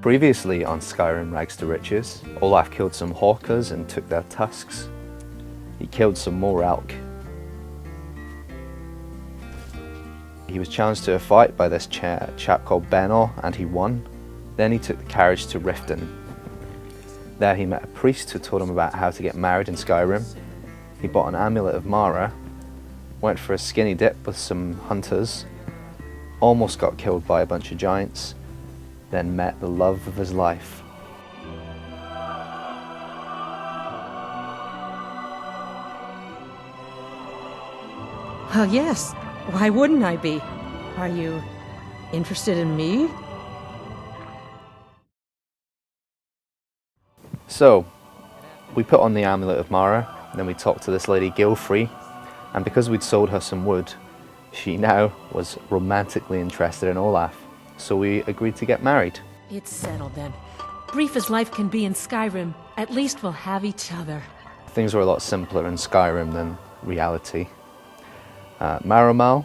Previously on Skyrim Rags to Riches, Olaf killed some hawkers and took their tusks. He killed some more elk. He was challenged to a fight by this chap called Benor, and he won. Then he took the carriage to Riften. There he met a priest who told him about how to get married in Skyrim. He bought an amulet of Mara, went for a skinny dip with some hunters, almost got killed by a bunch of giants, then met the love of his life. Well, yes. Why wouldn't I be? Are you interested in me? So, we put on the amulet of Mara, then we talked to this lady Gilfre, and because we'd sold her some wood, she now was romantically interested in Olaf. So we agreed to get married. It's settled then. Brief as life can be in Skyrim, at least we'll have each other. Things were a lot simpler in Skyrim than reality. Maramal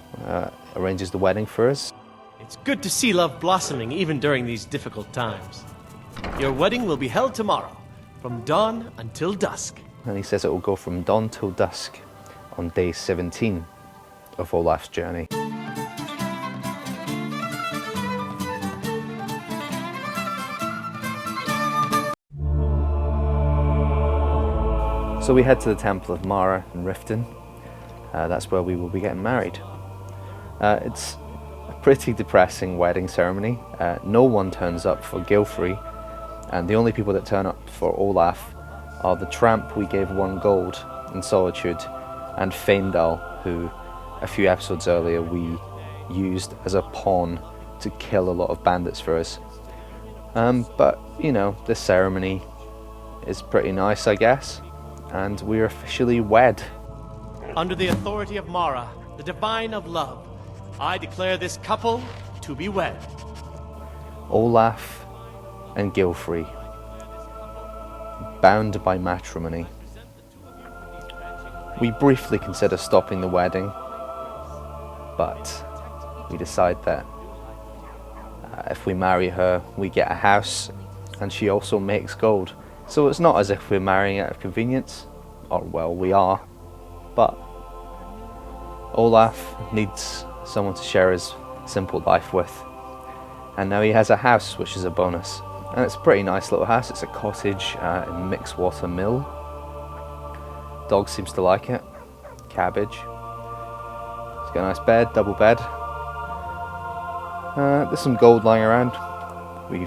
arranges the wedding for us. It's good to see love blossoming even during these difficult times. Your wedding will be held tomorrow, from dawn until dusk. And he says it will go from dawn till dusk on day 17 of Olaf's journey. So we head to the Temple of Mara in Riften. That's where we will be getting married. It's a pretty depressing wedding ceremony. No one turns up for Gilfre, and the only people that turn up for Olaf are the tramp we gave 1 gold in Solitude, and Faendal, who a few episodes earlier we used as a pawn to kill a lot of bandits for us. But, you know, this ceremony is pretty nice, I guess, and we're officially wed. Under the authority of Mara, the divine of love, I declare this couple to be wed. Olaf and Gilfre, bound by matrimony. We briefly consider stopping the wedding, but we decide that if we marry her, we get a house, and she also makes gold. So it's not as if we're marrying out of convenience, or well, we are, but Olaf needs someone to share his simple life with, and now he has a house, which is a bonus. And it's a pretty nice little house. It's a cottage in Mixwater Mill. Dog seems to like it. Cabbage. It's got a nice bed, double bed. There's some gold lying around. We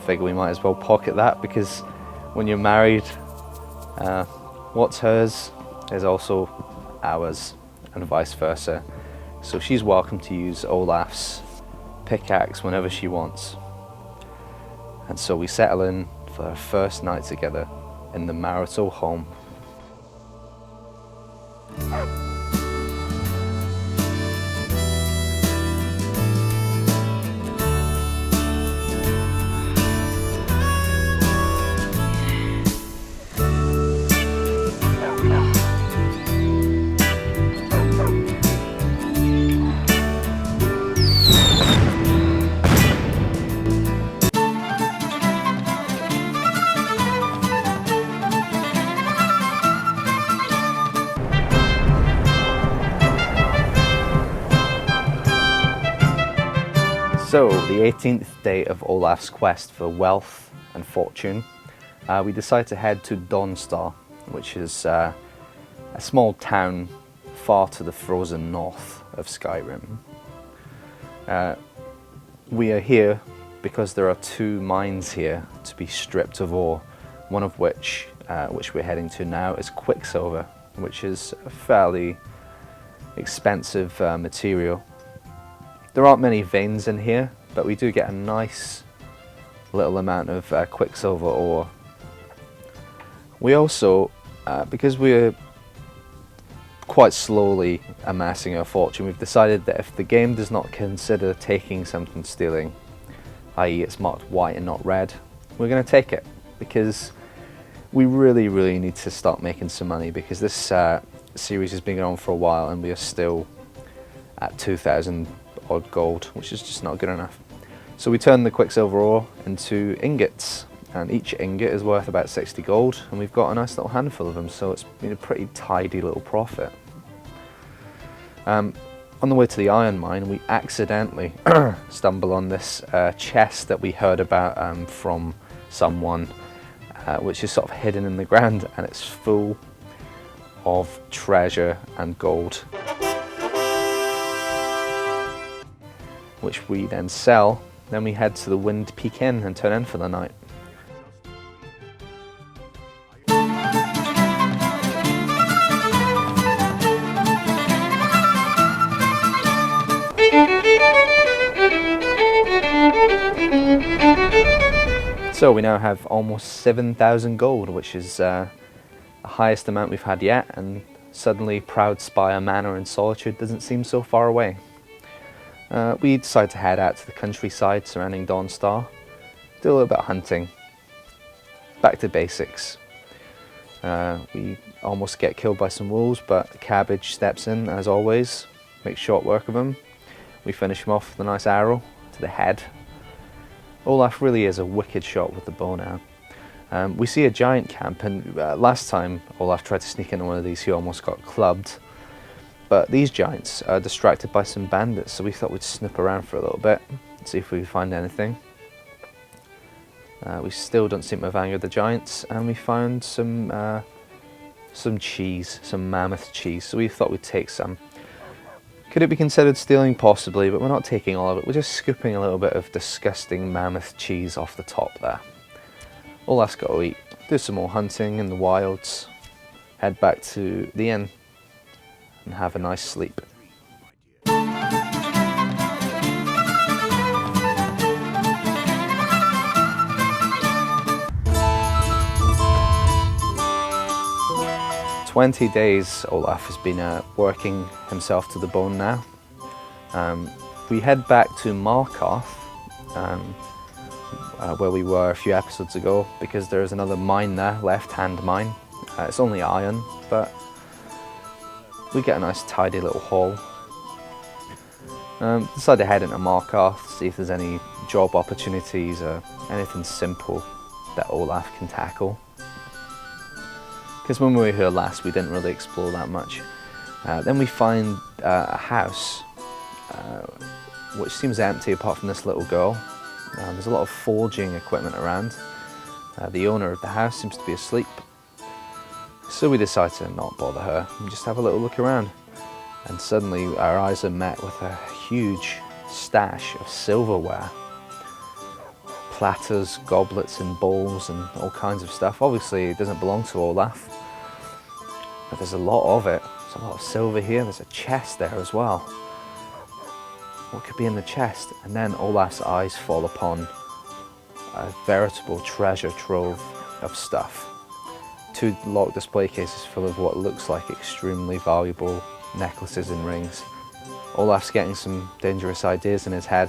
figure we might as well pocket that, because when you're married, what's hers is also ours, and vice versa. So she's welcome to use Olaf's pickaxe whenever she wants. And so we settle in for our first night together in the marital home. So, the 18th day of Olaf's quest for wealth and fortune, we decide to head to Dawnstar, which is a small town far to the frozen north of Skyrim. We are here because there are 2 mines here to be stripped of ore, one of which we're heading to now is quicksilver, which is a fairly expensive material. There aren't many veins in here, but we do get a nice little amount of quicksilver ore. We also, because we're quite slowly amassing our fortune, we've decided that if the game does not consider taking something stealing, i.e. it's marked white and not red, we're going to take it, because we really need to start making some money, because this series has been going on for a while and we are still at 2,000 odd gold, which is just not good enough. So we turn the quicksilver ore into ingots, and each ingot is worth about 60 gold, and we've got a nice little handful of them, so it's been a pretty tidy little profit. On the way to the iron mine, we accidentally stumble on this chest that we heard about from someone, which is sort of hidden in the ground, and it's full of treasure and gold, which we then sell. Then we head to the Wind Peak Inn and turn in for the night. So we now have almost 7,000 gold, which is the highest amount we've had yet, and suddenly Proudspire Manor in Solitude doesn't seem so far away. We decide to head out to the countryside surrounding Dawnstar, do a little bit of hunting, back to basics. We almost get killed by some wolves, but Cabbage steps in as always, makes short work of him. We finish him off with a nice arrow to the head. Olaf really is a wicked shot with the bow now. We see a giant camp, and last time Olaf tried to sneak into one of these, he almost got clubbed. But these giants are distracted by some bandits, so we thought we'd snip around for a little bit and see if we could find anything. We still don't seem to have angered the giants, and we found some cheese, some mammoth cheese, so we thought we'd take some. Could it be considered stealing? Possibly, but we're not taking all of it. We're just scooping a little bit of disgusting mammoth cheese off the top there. Olaf's got to eat, do some more hunting in the wilds, head back to the inn and have a nice sleep. "20 days Olaf has been working himself to the bone now. We head back to Markarth, where we were a few episodes ago, because there's another mine there, left-hand mine. It's only iron, but we get a nice tidy little haul. Decide to head into Markarth, see if there's any job opportunities or anything simple that Olaf can tackle. Because when we were here last, we didn't really explore that much. Then we find a house, which seems empty apart from this little girl. There's a lot of forging equipment around. The owner of the house seems to be asleep. So we decide to not bother her and just have a little look around. And suddenly our eyes are met with a huge stash of silverware. Platters, goblets and bowls and all kinds of stuff. Obviously it doesn't belong to Olaf, but there's a lot of it. There's a lot of silver here. There's a chest there as well. What could be in the chest? And then Olaf's eyes fall upon a veritable treasure trove of stuff. 2 locked display cases full of what looks like extremely valuable necklaces and rings. Olaf's getting some dangerous ideas in his head.